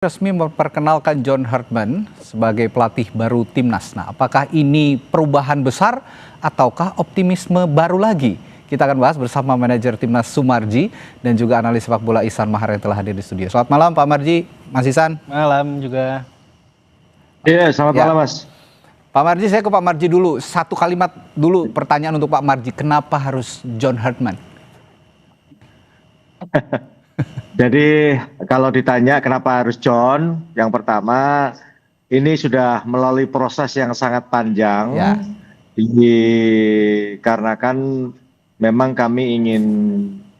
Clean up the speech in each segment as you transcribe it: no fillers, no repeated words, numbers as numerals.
Resmi memperkenalkan John Hartman sebagai pelatih baru timnas. Nah, apakah ini perubahan besar ataukah optimisme baru lagi? Kita akan bahas bersama manajer timnas Sumarji dan juga analis sepak bola Ihsan Mahar yang telah hadir di studio. Selamat malam Pak Marji, Mas Ihsan. Malam juga. Iya, selamat malam Mas. Pak Marji, saya ke Pak Marji dulu. Satu kalimat dulu pertanyaan untuk Pak Marji. Kenapa harus John Hartman? Jadi kalau ditanya kenapa harus John, yang pertama ini sudah melalui proses yang sangat panjang. Ya. Dikarenakan memang kami ingin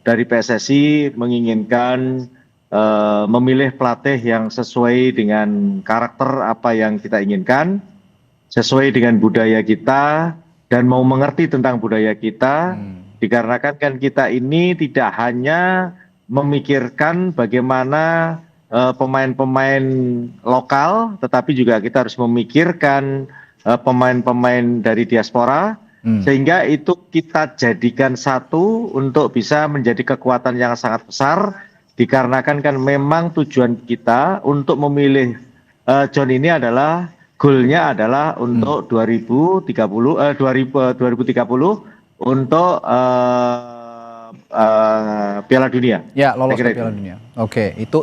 dari PSSI menginginkan memilih pelatih yang sesuai dengan karakter apa yang kita inginkan, sesuai dengan budaya kita dan mau mengerti tentang budaya kita. Dikarenakan kan kita ini tidak hanya memikirkan bagaimana pemain-pemain lokal, tetapi juga kita harus memikirkan pemain-pemain dari diaspora, sehingga itu kita jadikan satu untuk bisa menjadi kekuatan yang sangat besar. Dikarenakan kan memang tujuan kita untuk memilih John ini adalah goalnya adalah untuk 2030 untuk Piala Dunia. Ya, lolos ke Piala Dunia. Oke, itu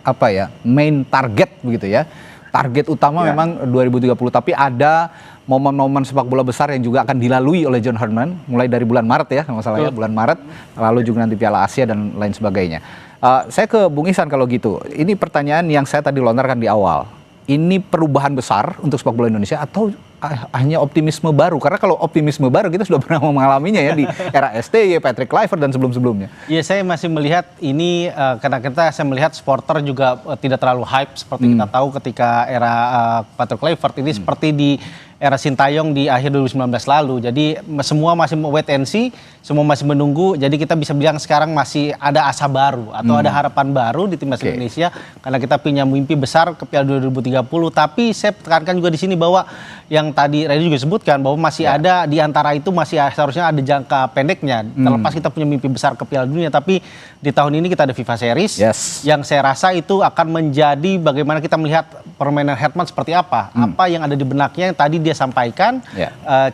apa ya? Main target begitu ya. Target utama memang 2030, tapi ada momen-momen sepak bola besar yang juga akan dilalui oleh John Hartman mulai dari bulan Maret ya, kalau nggak salah ya, bulan Maret, lalu juga nanti Piala Asia dan lain sebagainya. Saya ke Bung Ihsan kalau gitu. Ini pertanyaan yang saya tadi lontarkan di awal. Ini perubahan besar untuk sepak bola Indonesia atau hanya optimisme baru? Karena kalau optimisme baru kita sudah pernah mengalaminya ya di era STY, Patrick Kluivert dan sebelum-sebelumnya. Ya, saya masih melihat ini karena saya melihat supporter juga tidak terlalu hype seperti kita tahu ketika era Patrick Kluivert ini seperti di era Sintayong di akhir 2019 lalu. Jadi semua masih wait and see, semua masih menunggu. Jadi kita bisa bilang sekarang masih ada asa baru atau ada harapan baru di timnas Indonesia karena kita punya mimpi besar ke Piala 2030. Tapi saya tekankan juga di sini bahwa yang tadi Reddy juga sebutkan bahwa masih ada di antara itu masih seharusnya ada jangka pendeknya. Terlepas kita punya mimpi besar ke Piala Dunia, tapi di tahun ini kita ada FIFA Series yang saya rasa itu akan menjadi bagaimana kita melihat permainan Hartman seperti apa. Apa yang ada di benaknya yang tadi dia sampaikan,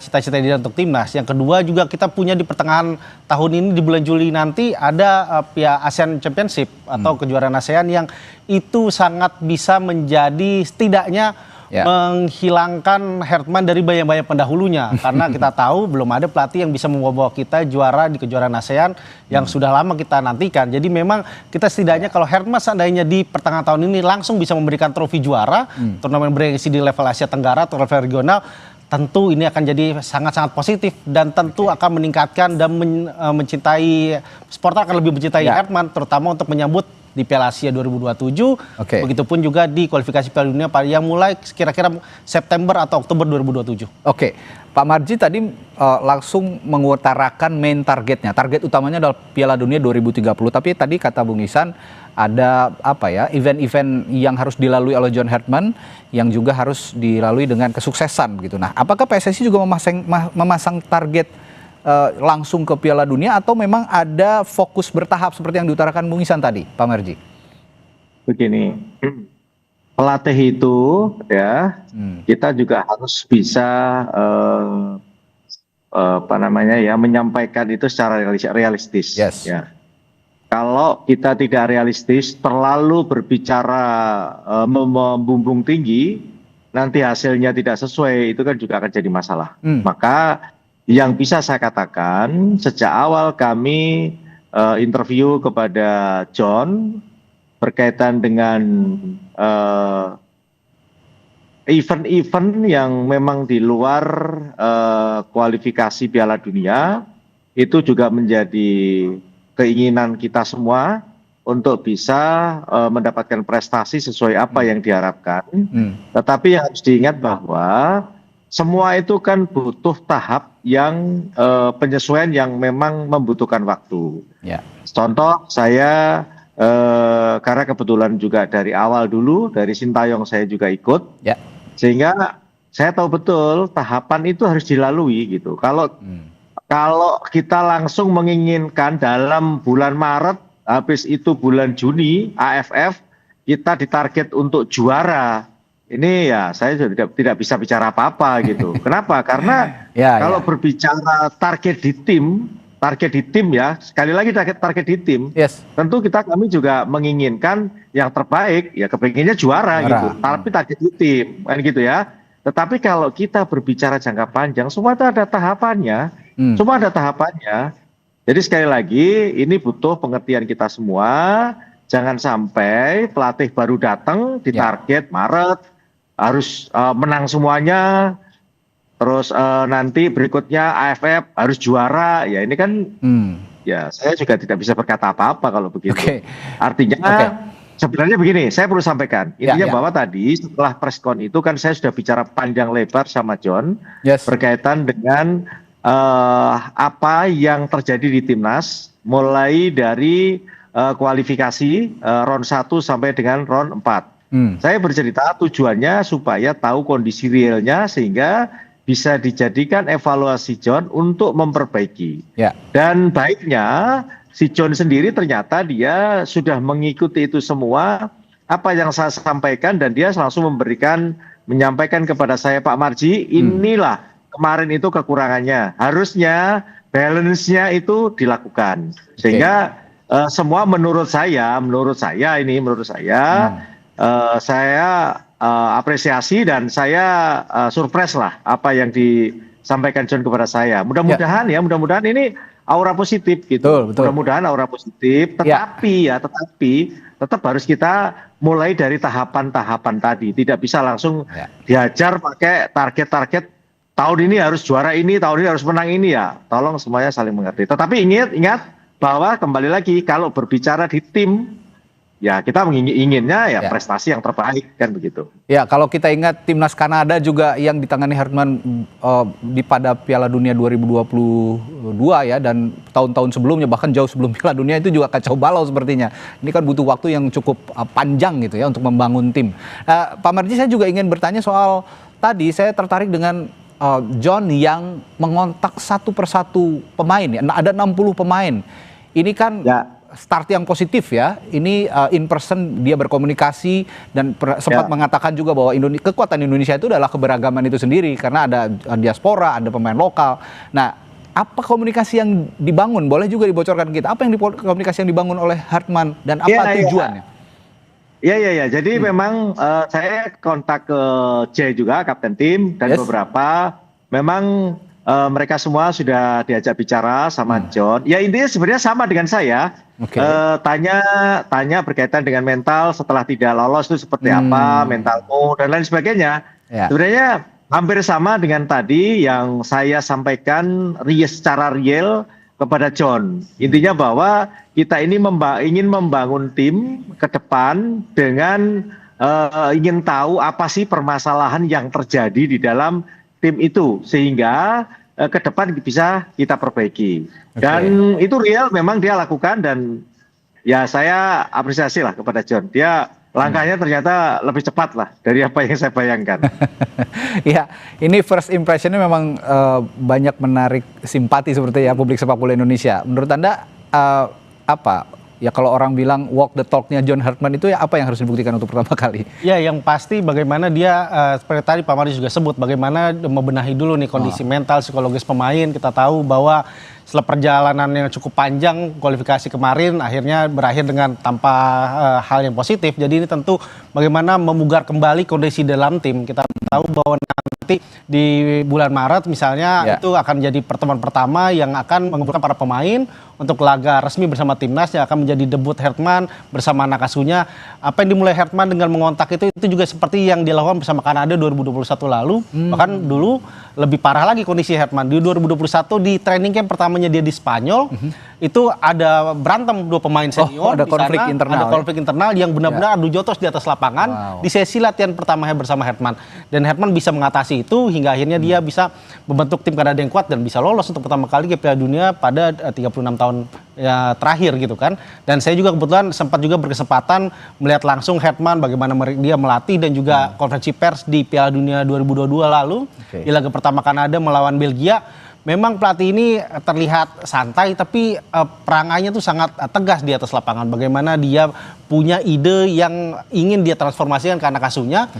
cita-cita dia untuk timnas. Yang kedua juga kita punya di pertengahan tahun ini di bulan Juli nanti ada Piala ASEAN Championship atau kejuaraan ASEAN yang itu sangat bisa menjadi setidaknya menghilangkan Hartman dari bayang-bayang pendahulunya. Karena kita tahu belum ada pelatih yang bisa membawa kita juara di kejuaraan ASEAN yang sudah lama kita nantikan. Jadi memang kita setidaknya kalau Hartman seandainya di pertengahan tahun ini langsung bisa memberikan trofi juara, turnamen bergengsi di level Asia Tenggara atau level regional, tentu ini akan jadi sangat-sangat positif dan tentu akan meningkatkan dan mencintai, supporter akan lebih mencintai Hartman, terutama untuk menyambut di Piala Asia 2027, begitupun juga di kualifikasi Piala Dunia yang mulai kira-kira September atau Oktober 2027. Oke, Pak Marji tadi langsung mengutarakan main targetnya. Target utamanya adalah Piala Dunia 2030, tapi tadi kata Bung Ihsan ada apa ya, event-event yang harus dilalui oleh John Hartman yang juga harus dilalui dengan kesuksesan begitu. Nah, apakah PSSI juga memasang target langsung ke Piala Dunia atau memang ada fokus bertahap seperti yang diutarakan Bung Ihsan tadi, Pak Marji? Begini, pelatih itu ya kita juga harus bisa menyampaikan itu secara realistis. Ya. Kalau kita tidak realistis, terlalu berbicara membumbung tinggi, nanti hasilnya tidak sesuai, itu kan juga akan jadi masalah. Maka yang bisa saya katakan, sejak awal kami interview kepada John berkaitan dengan event-event yang memang di luar kualifikasi Piala Dunia, itu juga menjadi keinginan kita semua untuk bisa mendapatkan prestasi sesuai apa yang diharapkan. Tetapi yang harus diingat bahwa semua itu kan butuh tahap yang penyesuaian yang memang membutuhkan waktu. Contoh saya karena kebetulan juga dari awal dulu dari Sintayong saya juga ikut, sehingga saya tahu betul tahapan itu harus dilalui gitu. Kalau kita langsung menginginkan dalam bulan Maret, habis itu bulan Juni AFF kita ditarget untuk juara, ini ya saya sudah tidak bisa bicara apa-apa gitu. Kenapa? Karena kalau berbicara target di tim ya, sekali lagi target di tim, tentu kami juga menginginkan yang terbaik, ya kepinginnya juara gitu. Tapi target di tim, kan gitu ya. Tetapi kalau kita berbicara jangka panjang, semua itu ada tahapannya. Semua ada tahapannya. Jadi sekali lagi, ini butuh pengertian kita semua. Jangan sampai pelatih baru datang di target Maret, harus menang semuanya, terus nanti berikutnya AFF harus juara. Ya ini kan, ya saya juga tidak bisa berkata apa-apa kalau begitu. Artinya, sebenarnya begini, saya perlu sampaikan. Intinya bahwa tadi setelah preskon itu kan saya sudah bicara panjang lebar sama John berkaitan dengan apa yang terjadi di timnas mulai dari kualifikasi round 1 sampai dengan round 4. Saya bercerita tujuannya supaya tahu kondisi realnya sehingga bisa dijadikan evaluasi John untuk memperbaiki. Dan baiknya si John sendiri ternyata dia sudah mengikuti itu semua apa yang saya sampaikan dan dia langsung menyampaikan kepada saya, Pak Marji, inilah kemarin itu kekurangannya. Harusnya balance-nya itu dilakukan. Sehingga semua menurut saya saya apresiasi dan saya surprise lah apa yang disampaikan John kepada saya. Mudah-mudahan ini aura positif gitu. Mudah-mudahan aura positif, tetapi tetap harus kita mulai dari tahapan-tahapan tadi. Tidak bisa langsung dihajar pakai target-target tahun ini harus juara ini, tahun ini harus menang ini ya. Tolong semuanya saling mengerti. Tetapi ingat bahwa kembali lagi kalau berbicara di tim, ya kita inginnya ya prestasi yang terbaik kan begitu. Ya kalau kita ingat timnas Kanada juga yang ditangani Hartman pada Piala Dunia 2022 ya, dan tahun-tahun sebelumnya bahkan jauh sebelum Piala Dunia itu juga kacau balau sepertinya. Ini kan butuh waktu yang cukup panjang gitu ya untuk membangun tim. Pak Marji, saya juga ingin bertanya soal tadi saya tertarik dengan John yang mengontak satu persatu pemain ya. Ada 60 pemain. Ini kan start yang positif ya. Ini in person dia berkomunikasi dan sempat mengatakan juga bahwa kekuatan Indonesia itu adalah keberagaman itu sendiri karena ada diaspora, ada pemain lokal. Nah, apa komunikasi yang dibangun? Boleh juga dibocorkan kita. Apa komunikasi yang dibangun oleh Hartman dan apa tujuannya? Ya. Jadi memang saya kontak ke Jay juga, kapten tim, dan beberapa memang mereka semua sudah diajak bicara sama John. Ya intinya sebenarnya sama dengan saya. Tanya berkaitan dengan mental setelah tidak lolos itu seperti apa, mentalmu dan lain sebagainya. Sebenarnya hampir sama dengan tadi yang saya sampaikan secara real kepada John. Intinya bahwa kita ini ingin membangun tim ke depan dengan ingin tahu apa sih permasalahan yang terjadi di dalam tim itu sehingga ke depan bisa kita perbaiki. Dan itu real memang dia lakukan dan ya saya apresiasi lah kepada John. Dia langkahnya ternyata lebih cepat lah dari apa yang saya bayangkan. Ya, ini first impressionnya memang banyak menarik simpati seperti ya publik sepak bola Indonesia. Menurut Anda apa? Ya kalau orang bilang walk the talk-nya John Hartman itu ya apa yang harus dibuktikan untuk pertama kali? Ya yang pasti bagaimana dia seperti tadi Pak Marji juga sebut bagaimana membenahi dulu nih kondisi mental, psikologis pemain. Kita tahu bahwa setelah perjalanan yang cukup panjang kualifikasi kemarin akhirnya berakhir dengan tanpa hal yang positif. Jadi ini tentu bagaimana memugar kembali kondisi dalam tim. Kita tahu bahwa nanti di bulan Maret misalnya itu akan jadi pertemuan pertama yang akan mengumpulkan para pemain untuk laga resmi bersama timnas yang akan menjadi debut Hartman bersama anak asuhnya. Apa yang dimulai Hartman dengan mengontak itu juga seperti yang dilakukan bersama Kanada 2021 lalu. Bahkan dulu lebih parah lagi kondisi Hartman. Di 2021 di training camp pertamanya dia di Spanyol, itu ada berantem dua pemain senior. Ada konflik internal. Ada konflik internal yang benar-benar adu jotos di atas lapangan di sesi latihan pertamanya bersama Hartman. Dan Hartman bisa mengatasi itu hingga akhirnya dia bisa membentuk tim Kanada yang kuat dan bisa lolos untuk pertama kali ke Piala Dunia pada 36 tahun ya, terakhir gitu kan. Dan saya juga kebetulan sempat juga berkesempatan melihat langsung Hartman bagaimana dia melatih dan juga konferensi pers di Piala Dunia 2022 lalu di laga pertama Kanada melawan Belgia. memang pelatih ini terlihat santai tapi perangannya tuh sangat tegas di atas lapangan. Bagaimana dia punya ide yang ingin dia transformasikan ke anak asuhnya,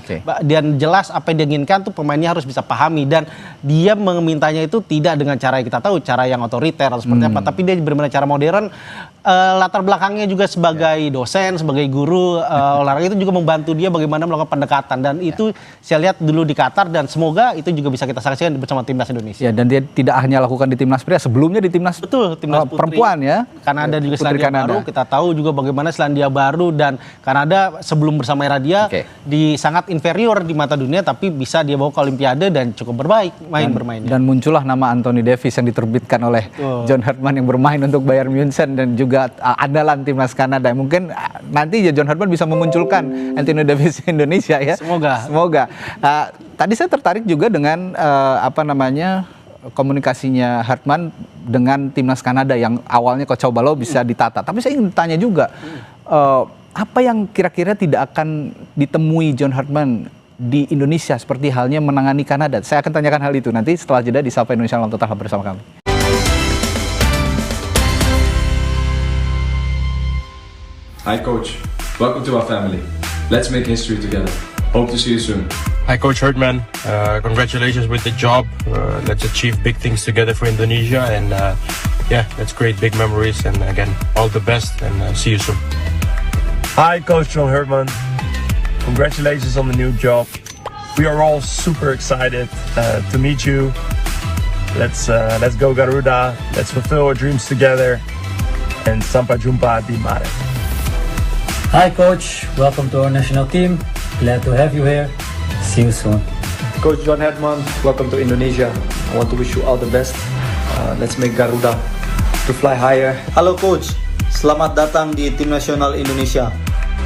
dan jelas apa yang dia inginkan tuh pemainnya harus bisa pahami, dan dia memintanya itu tidak dengan cara yang kita tahu, cara yang otoriter atau seperti apa, tapi dia benar-benar cara modern. Latar belakangnya juga sebagai dosen, sebagai guru olahraga itu juga membantu dia bagaimana melakukan pendekatan, dan itu saya lihat dulu di Qatar, dan semoga itu juga bisa kita saksikan bersama timnas Indonesia. Ya, dan dia tidak hanya lakukan di timnas pria, sebelumnya di timnas timnas putri, perempuan ya. Kanada juga Selandia Baru, kita tahu juga bagaimana Selandia Baru dan Kanada sebelum bersama era dia di sangat inferior di mata dunia, tapi bisa dia bawa ke Olimpiade dan cukup bermainnya. Dan muncullah nama Anthony Davis yang diterbitkan oleh John Hartman yang bermain untuk Bayern Munchen dan juga andalan timnas Kanada. Mungkin nanti John Hartman bisa memunculkan Anthony Davis di Indonesia ya. Semoga. Tadi saya tertarik juga dengan komunikasinya Hartman dengan timnas Kanada yang awalnya Coach Balo bisa ditata. Tapi saya ingin tanya juga, apa yang kira-kira tidak akan ditemui John Hartman di Indonesia seperti halnya menangani Kanada? Saya akan tanyakan hal itu nanti setelah jeda di Sapa Indonesia Malam. Tetaplah bersama kami. Hi coach, welcome to our family. Let's make history together. Hope to see you soon. Hi Coach Hartman, congratulations with the job. Let's achieve big things together for Indonesia, and let's create big memories, and again, all the best, and see you soon. Hi Coach John Hartman, congratulations on the new job. We are all super excited to meet you. Let's go Garuda, let's fulfill our dreams together, and sampai jumpa di Mare. Hi Coach, welcome to our national team. Glad to have you here. See you soon. Coach John Hartman, welcome to Indonesia. I want to wish you all the best. Let's make Garuda to fly higher. Halo Coach, selamat datang di Tim Nasional Indonesia.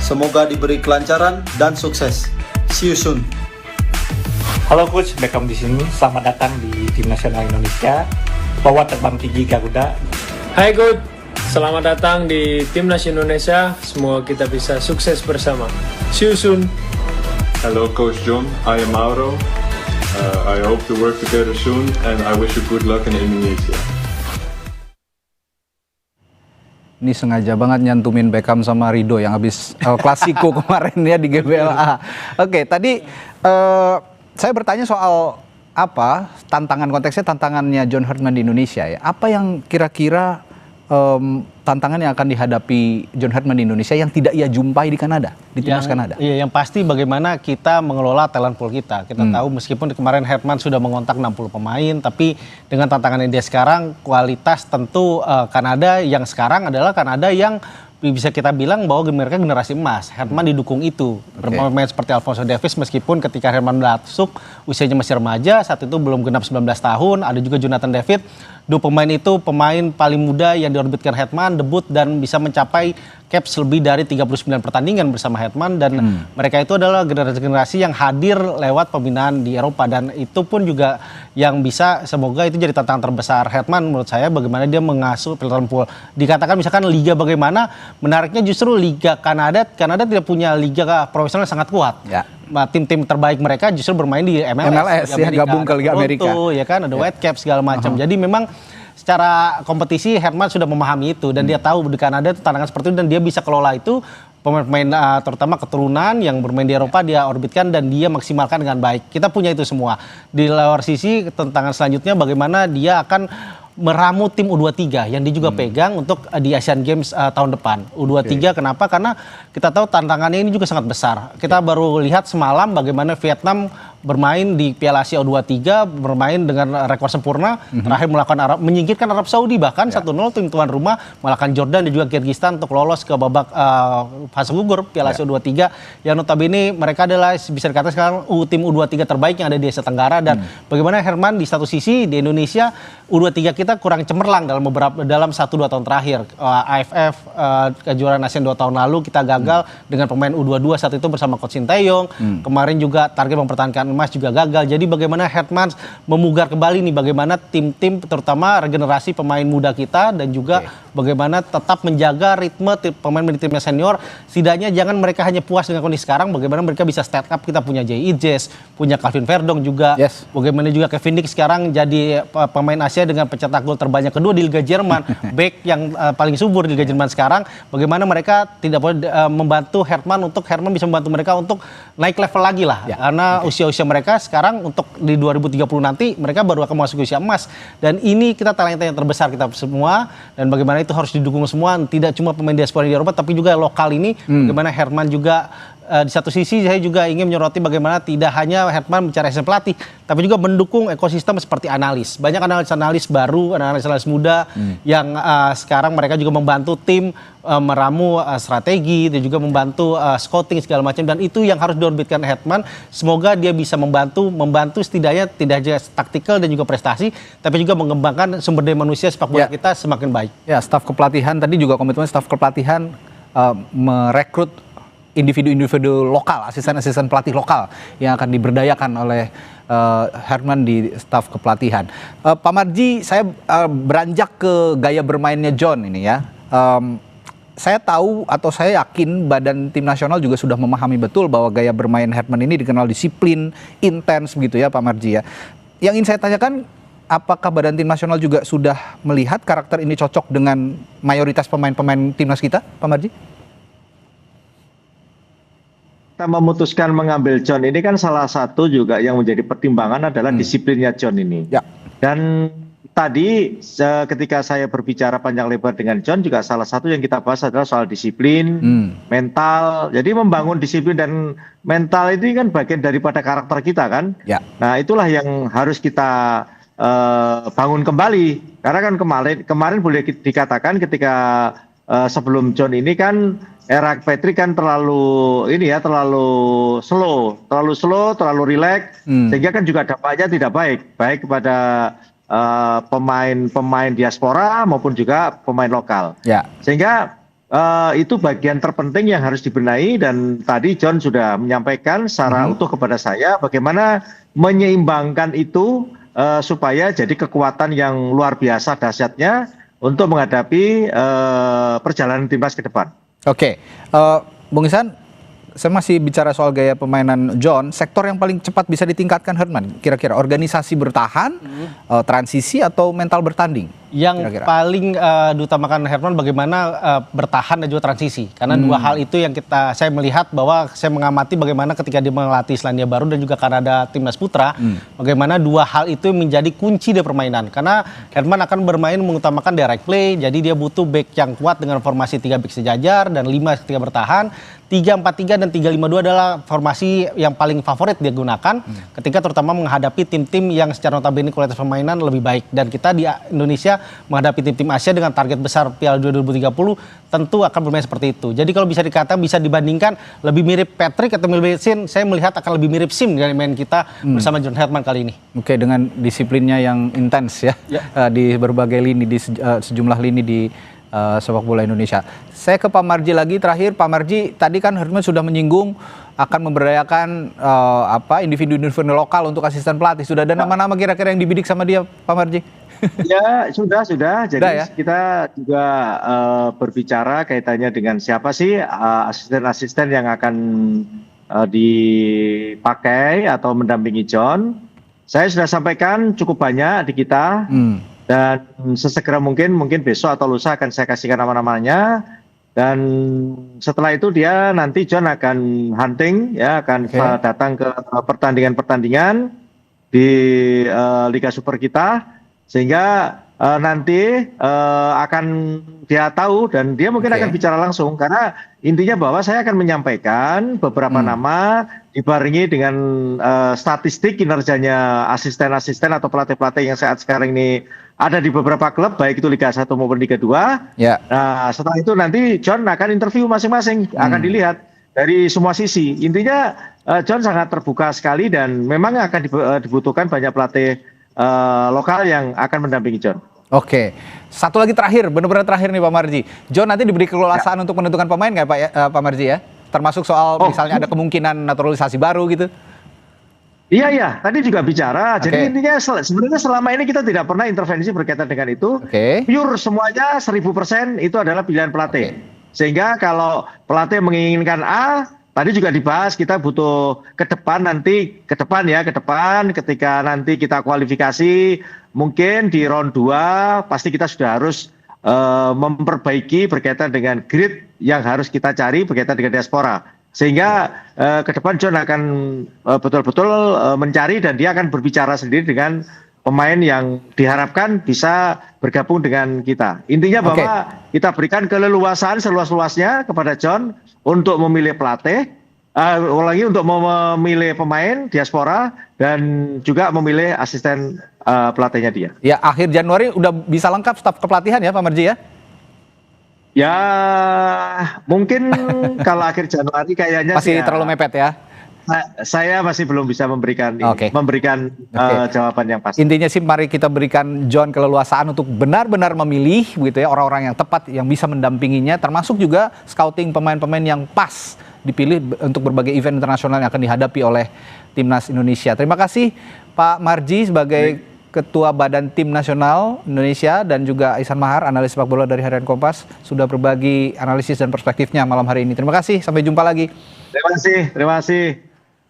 Semoga diberi kelancaran dan sukses. See you soon. Halo Coach, Beckham di sini. Selamat datang di Tim Nasional Indonesia. Bawa terbang tinggi Garuda. Hai Coach, selamat datang di Timnas Indonesia. Semoga kita bisa sukses bersama. See you soon. Hello Coach John, I am Mauro. I hope to work together soon and I wish you good luck in Indonesia. Ini sengaja banget nyantumin Beckham sama Rido yang habis Klasiko kemarin ya di GBLA. Oke, tadi saya bertanya soal tantangan, konteksnya tantangannya John Hartman di Indonesia ya. Apa yang kira-kira tantangan yang akan dihadapi John Hartman di Indonesia yang tidak ia jumpai di Kanada, di timnas Kanada? Iya, yang pasti bagaimana kita mengelola talent pool kita. Kita tahu meskipun kemarin Hartman sudah mengontak 60 pemain, tapi dengan tantangan yang dia sekarang, kualitas tentu Kanada yang sekarang adalah Kanada yang bisa kita bilang bahwa mereka generasi emas. Hartman didukung itu. Pemain seperti Alphonso Davies meskipun ketika Hartman masuk usianya masih remaja, saat itu belum genap 19 tahun. Ada juga Jonathan David. Dua pemain itu pemain paling muda yang diorbitkan Hartman, debut dan bisa mencapai caps lebih dari 39 pertandingan bersama Hartman, dan mereka itu adalah generasi-generasi yang hadir lewat pembinaan di Eropa, dan itu pun juga yang bisa, semoga itu jadi tantangan terbesar Hartman menurut saya, bagaimana dia mengasuh talent pool. Dikatakan misalkan liga bagaimana, menariknya justru Liga Kanada tidak punya liga profesional yang sangat kuat. Tim-tim terbaik mereka justru bermain di MLS ya, gabung ke Liga Amerika. Ya kan, ada Whitecap segala macam. Jadi memang secara kompetisi Hartman sudah memahami itu, dan dia tahu di Kanada itu tantangan seperti itu, dan dia bisa kelola itu. Pemain-pemain terutama keturunan yang bermain di Eropa dia orbitkan dan dia maksimalkan dengan baik. Kita punya itu semua. Di luar sisi tantangan selanjutnya bagaimana dia akan meramu tim U23 yang dia juga pegang untuk di Asian Games tahun depan. U23 kenapa? Karena kita tahu tantangannya ini juga sangat besar. Kita baru lihat semalam bagaimana Vietnam bermain di Piala Asia U23, bermain dengan rekor sempurna, terakhir menyingkirkan Arab Saudi, bahkan 1-0 tim tuan rumah mengalahkan Jordan dan juga Kyrgyzstan untuk lolos ke babak fase gugur Piala Asia U23, yang notabene mereka adalah bisa dikatakan sekarang tim U23 terbaik yang ada di Asia Tenggara. Dan bagaimana Herman di satu sisi di Indonesia U23 kita kurang cemerlang dalam 1-2 tahun terakhir. AFF kejuaraan ASEAN 2 tahun lalu kita gagal dengan pemain U22 saat itu bersama Coach Sinteyong. Kemarin juga target mempertahankan emas juga gagal. Jadi bagaimana Herman memugar kembali nih bagaimana tim-tim terutama regenerasi pemain muda kita dan juga bagaimana tetap menjaga ritme pemain di timnya senior. Setidaknya jangan mereka hanya puas dengan kondisi sekarang, bagaimana mereka bisa step up. Kita punya Jay Ijes, punya Calvin Verdong juga. Bagaimana juga Kevin Dix sekarang jadi pemain Asia dengan pencetak gol terbanyak kedua di Liga Jerman. Back yang paling subur di Liga Jerman sekarang. Bagaimana mereka tidak boleh membantu Herman untuk Herman bisa membantu mereka untuk naik level lagi lah. Karena usia-usia mereka sekarang untuk di 2030 nanti mereka baru akan masuk usia emas. Dan ini kita talenta yang terbesar kita semua. Dan bagaimana itu harus didukung semua. Tidak cuma pemain diaspora di Eropa tapi juga lokal ini. Bagaimana Herman juga di satu sisi saya juga ingin menyoroti bagaimana tidak hanya Herman mencari asisten pelatih, tapi juga mendukung ekosistem seperti analis. Banyak analis-analis baru, analis-analis muda yang sekarang mereka juga membantu tim meramu strategi dan juga membantu scouting segala macam, dan itu yang harus diorbitkan Herman. Semoga dia bisa membantu setidaknya tidak hanya taktikal dan juga prestasi, tapi juga mengembangkan sumber daya manusia sepak bola kita semakin baik. Ya, staf kepelatihan tadi juga komitmen staf kepelatihan merekrut individu-individu lokal, asisten-asisten pelatih lokal yang akan diberdayakan oleh Herman di staf kepelatihan. Pak Marji, saya beranjak ke gaya bermainnya John ini ya. Saya tahu atau saya yakin badan tim nasional juga sudah memahami betul bahwa gaya bermain Herman ini dikenal disiplin, intens begitu ya Pak Marji ya. Yang ingin saya tanyakan, apakah badan tim nasional juga sudah melihat karakter ini cocok dengan mayoritas pemain-pemain timnas kita, Pak Marji? Kita memutuskan mengambil John ini kan salah satu juga yang menjadi pertimbangan adalah disiplinnya John ini. Dan tadi ketika saya berbicara panjang lebar dengan John juga salah satu yang kita bahas adalah soal disiplin, mental. Jadi membangun disiplin dan mental ini kan bagian daripada karakter kita kan. Nah itulah yang harus kita bangun kembali. Karena kan kemarin boleh dikatakan ketika sebelum John ini kan era Patrick kan terlalu slow, terlalu rileks, sehingga kan juga dampaknya tidak baik kepada pemain diaspora maupun juga pemain lokal. Sehingga itu bagian terpenting yang harus dibenahi, dan tadi John sudah menyampaikan secara utuh kepada saya bagaimana menyeimbangkan itu supaya jadi kekuatan yang luar biasa dahsyatnya untuk menghadapi perjalanan timnas ke depan. Oke, Bung Ihsan, saya masih bicara soal gaya permainan John. Sektor yang paling cepat bisa ditingkatkan Herman, kira-kira organisasi bertahan, transisi atau mental bertanding? Yang kira-kira paling diutamakan Herman bagaimana bertahan dan juga transisi. Karena dua hal itu yang saya melihat bahwa saya mengamati bagaimana ketika dia melatih Selandia Baru dan juga Kanada Timnas Putra, bagaimana dua hal itu menjadi kunci dari permainan. Karena Herman akan bermain mengutamakan direct play, jadi dia butuh back yang kuat dengan formasi 3 back sejajar dan 5 ketika bertahan. 3-4-3 dan 3-5-2 adalah formasi yang paling favorit dia gunakan ketika terutama menghadapi tim-tim yang secara notabene kualitas permainan lebih baik. Dan kita di Indonesia menghadapi tim-tim Asia dengan target besar Piala 2030 tentu akan bermain seperti itu. Jadi kalau bisa dikatakan, bisa dibandingkan lebih mirip Patrick atau mirip Sim, saya melihat akan lebih mirip Sim dari main kita bersama John Herman kali ini. Oke, dengan disiplinnya yang intens ya, di berbagai lini, di sejumlah lini di sepak bola Indonesia. Saya ke Pak Marji lagi terakhir. Pak Marji, tadi kan Herman sudah menyinggung akan memberdayakan individu-individu lokal untuk asisten pelatih. Sudah ada nama-nama kira-kira yang dibidik sama dia, Pak Marji? Ya, sudah. Jadi kita juga berbicara kaitannya dengan siapa sih asisten-asisten yang akan dipakai atau mendampingi John. Saya sudah sampaikan cukup banyak di kita. Dan sesegera mungkin besok atau lusa akan saya kasihkan nama-namanya. Dan setelah itu John akan hunting ya, akan datang ke pertandingan-pertandingan di Liga Super kita, sehingga nanti akan dia tahu dan dia mungkin akan bicara langsung, karena intinya bahwa saya akan menyampaikan beberapa nama dibarengi dengan statistik kinerjanya asisten-asisten atau pelatih-pelatih yang saat sekarang ini ada di beberapa klub, baik itu Liga 1 maupun Liga 2. Nah, setelah itu nanti John akan interview masing-masing, akan dilihat dari semua sisi. Intinya John sangat terbuka sekali dan memang akan dibutuhkan banyak pelatih lokal yang akan mendampingi John. Oke, satu lagi terakhir, benar-benar terakhir nih Pak Marji. John nanti diberi keleluasaan untuk menentukan pemain nggak Pak Marji ya? Termasuk soal misalnya ada kemungkinan naturalisasi baru gitu. Iya, tadi juga bicara. Jadi intinya sebenarnya selama ini kita tidak pernah intervensi berkaitan dengan itu. Pure semuanya 1000% itu adalah pilihan pelatih. Sehingga kalau pelatih menginginkan A, tadi juga dibahas kita butuh ke depan ketika nanti kita kualifikasi mungkin di round 2 pasti kita sudah harus memperbaiki berkaitan dengan grid yang harus kita cari berkaitan dengan diaspora. Sehingga ke depan John akan betul-betul mencari dan dia akan berbicara sendiri dengan pemain yang diharapkan bisa bergabung dengan kita. Intinya bahwa kita berikan keleluasaan seluas-luasnya kepada John untuk memilih pelatih, untuk memilih pemain diaspora dan juga memilih asisten pelatihnya dia. Ya, akhir Januari udah bisa lengkap staf kepelatihan ya Pak Marji ya? Ya, mungkin kalau akhir Januari kayaknya masih terlalu mepet ya. Saya masih belum bisa memberikan jawaban yang pasti. Intinya sih mari kita berikan John keleluasaan untuk benar-benar memilih begitu ya orang-orang yang tepat yang bisa mendampinginya, termasuk juga scouting pemain-pemain yang pas dipilih untuk berbagai event internasional yang akan dihadapi oleh Timnas Indonesia. Terima kasih Pak Marji sebagai Ketua Badan Tim Nasional Indonesia dan juga Ihsan Mahar, analis sepak bola dari Harian Kompas, sudah berbagi analisis dan perspektifnya malam hari ini. Terima kasih, sampai jumpa lagi. Terima kasih.